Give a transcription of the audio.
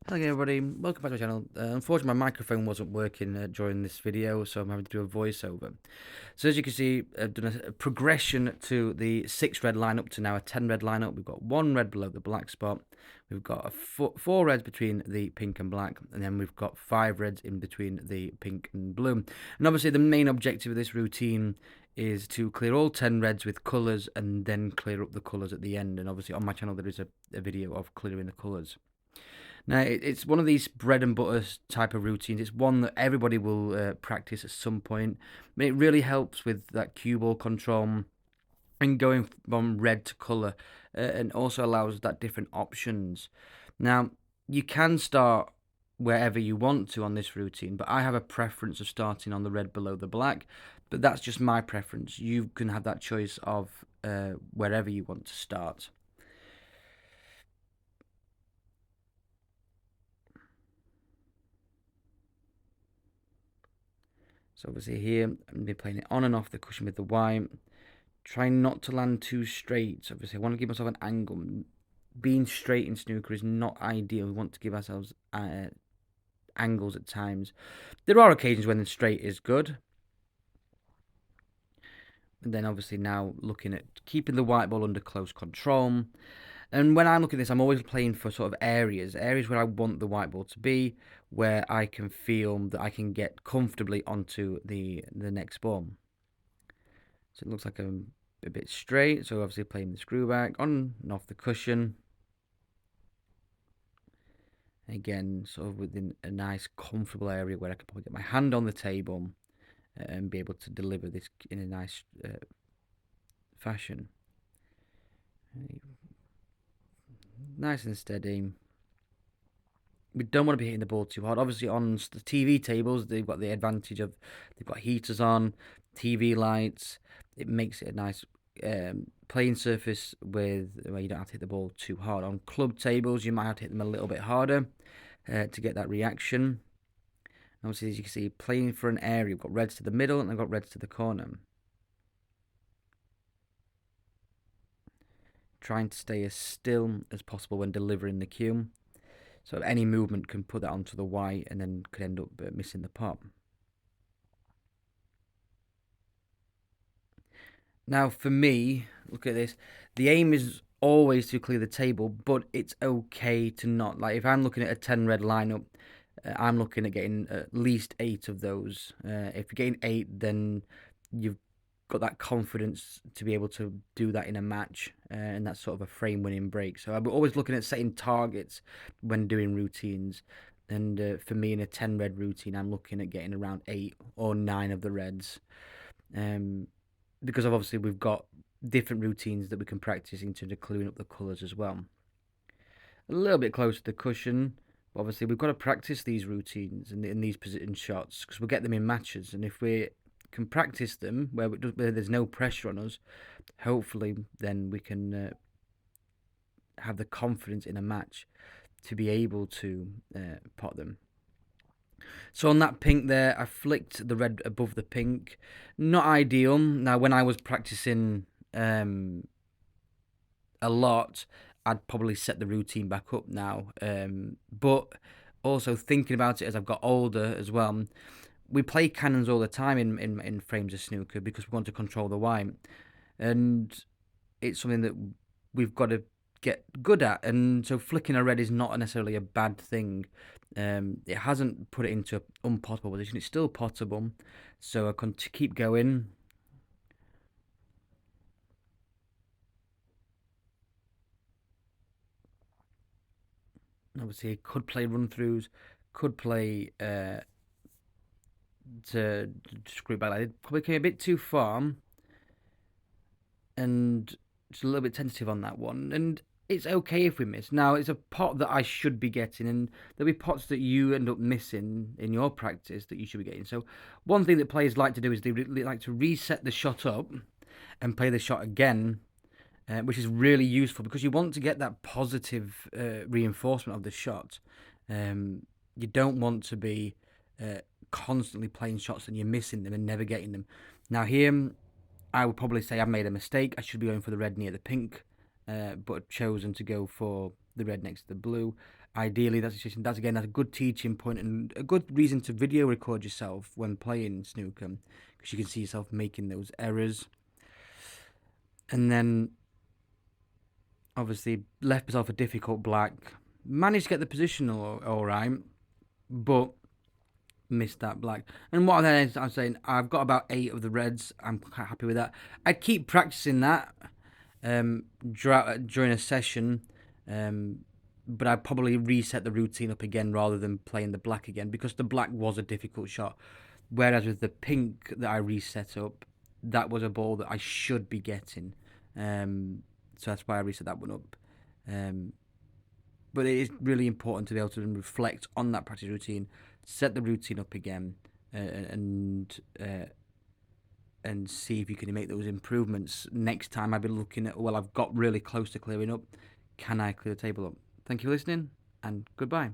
Hello everybody, welcome back to my channel. Unfortunately my microphone wasn't working during this video, so I'm having to do a voiceover. So as you can see, I've done a progression to the 6 red line up to now a 10 red line up. We've got 1 red below the black spot, we've got four reds between the pink and black, and then we've got 5 reds in between the pink and blue. And obviously the main objective of this routine is to clear all 10 reds with colours and then clear up the colours at the end. And obviously on my channel there is a video of clearing the colours. Now, it's one of these bread and butter type of routines. It's one that everybody will practice at some point. But it really helps with that cue ball control and going from red to colour, and also allows that different options. Now, you can start wherever you want to on this routine, but I have a preference of starting on the red below the black, but that's just my preference. You can have that choice of wherever you want to start. So obviously here, I'm going to be playing it on and off the cushion with the white. Trying not to land too straight. So obviously I want to give myself an angle. Being straight in snooker is not ideal. We want to give ourselves angles at times. There are occasions when the straight is good. And then obviously now looking at keeping the white ball under close control. And when I'm looking at this, I'm always playing for sort of areas where I want the white ball to be, where I can feel that I can get comfortably onto the next ball. So it looks like I'm a bit straight, so obviously playing the screw back on and off the cushion. Again, sort of within a nice comfortable area where I can probably get my hand on the table and be able to deliver this in a nice fashion. Nice and steady. We don't want to be hitting the ball too hard. Obviously, on the TV tables, they've got the advantage of they've got heaters on, TV lights. It makes it a nice playing surface where you don't have to hit the ball too hard. On club tables, you might have to hit them a little bit harder to get that reaction. Obviously, as you can see, playing for an area, we've got reds to the middle and I've got reds to the corner. Trying to stay as still as possible when delivering the cue. So any movement can put that onto the white and then could end up missing the pot. Now for me, look at this. The aim is always to clear the table, but it's okay to not. Like if I'm looking at a 10 red lineup, I'm looking at getting at least 8 of those. If you're getting 8, then you've got that confidence to be able to do that in a match, and that's sort of a frame winning break. So I'm always looking at setting targets when doing routines. And for me, in a 10 red routine, I'm looking at getting around 8 or 9 of the reds. Because obviously we've got different routines that we can practice in terms of clearing up the colours as well. A little bit close to the cushion. But obviously, we've got to practice these routines and in these position shots because we'll get them in matches. And if we can practice them where there's no pressure on us, hopefully then we can have the confidence in a match to be able to pot them. So on that pink there, I flicked the red above the pink. Not ideal. Now, when I was practicing a lot, I'd probably set the routine back up now. But also thinking about it as I've got older as well, we play cannons all the time in frames of snooker because we want to control the white. And it's something that we've got to get good at. And so flicking a red is not necessarily a bad thing. It hasn't put it into an unpottable position. It's still pottable. So I can keep going. Obviously, could play run-throughs, could play to screw back. I probably came a bit too far and just a little bit tentative on that one. And it's okay if we miss. Now, it's a pot that I should be getting, and there'll be pots that you end up missing in your practice that you should be getting. So one thing that players like to do is they like to reset the shot up and play the shot again, which is really useful because you want to get that positive reinforcement of the shot. You don't want to be constantly playing shots and you're missing them and never getting them. Now here, I would probably say I've made a mistake. I should be going for the red near the pink, but chosen to go for the red next to the blue. Ideally, that's again that's a good teaching point and a good reason to video record yourself when playing snooker, because you can see yourself making those errors. And then, obviously, left myself a difficult black. Managed to get the position all right, but missed that black. And what I'm saying, I've got about 8 of the reds. I'm quite happy with that. I'd keep practicing that during a session, but I'd probably reset the routine up again rather than playing the black again, because the black was a difficult shot. Whereas with the pink that I reset up, that was a ball that I should be getting. So that's why I reset that one up. But it is really important to be able to reflect on that practice routine, set the routine up again, and see if you can make those improvements. Next time I'll be looking at, well, I've got really close to clearing up. Can I clear the table up? Thank you for listening, and goodbye.